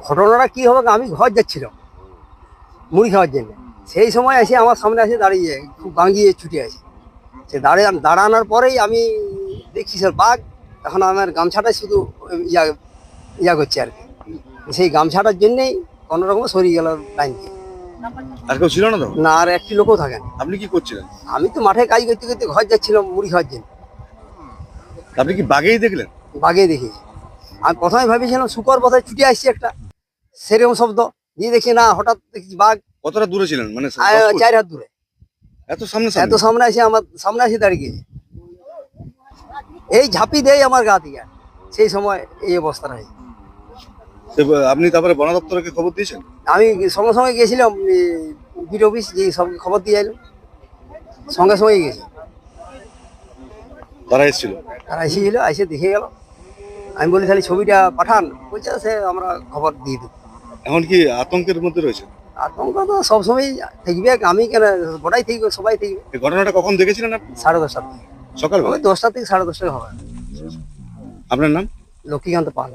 ঘটনাটা কি হবে, আমি ঘর যাচ্ছিলাম মুড়ি খাওয়ার জন্য। সেই সময় এসে আমার সামনে এসে দাঁড়িয়ে খুব গাঙ্গিয়ে ছুটে আসে। সে দাঁড়ানোর পরেই আমি দেখছি স্যার বাঘ। তখন আমার গামছাটা শুধু ইয়া ইয়া করছে আর কি। সেই গামছাটার জন্যেই কোনো রকম সরিয়ে গেল লাইন দিয়ে। আর কেউ ছিল না তো? না, আর একটি লোকও থাকে না। আপনি কি করছিলেন? আমি তো মাঠে কাজ করতে করতে ঘর যাচ্ছিলাম মুড়ি খাওয়ার জন্য। আপনি কি বাঘেই দেখলেন? বাঘে দেখেছি। আমি প্রথমে ভেবেছিলাম শুকর বোধহয় ছুটে আসছে একটা, সেরকম শব্দ। দিয়ে দেখি না, হঠাৎ দেখছি বাঘ কতটা দূরে ছিলেন, মানে 4 হাত দূরে। এত সামনে এত সামনে এসে আমার সামনে এসে দাঁড়িয়ে গেছে। এই ঝাঁপি দেয় আমার গা থেকে। সেই সময় এই অবস্থাটা হয়েছে। আপনি তারপরে বন দপ্তরকে খবর দিয়েছেন? আমি সঙ্গে সঙ্গে গেছিলাম বিট অফিস, যে সব খবর দিয়ে এলাম, সঙ্গে সঙ্গে গেছি। তারা এসেছিল? তারা এসেছিল, এসে দেখে গেল। আমি বলি তাহলে ছবিটা পাঠান, বলছে সে আমরা খবর দিয়ে দেবো। এখন কি আতঙ্কের মধ্যে রয়েছে? আতঙ্ক তো সবসময় থাকবে, আমি কেন, গোটাই থাকবে, সবাই থাকবে। এই ঘটনাটা কখন দেখেছিলেন আপনি? 10:30 থেকে, সকালবেলা? ওই 10টা থেকে 10:30 হবে। আপনার নাম? লক্ষ্মীকান্ত পাল।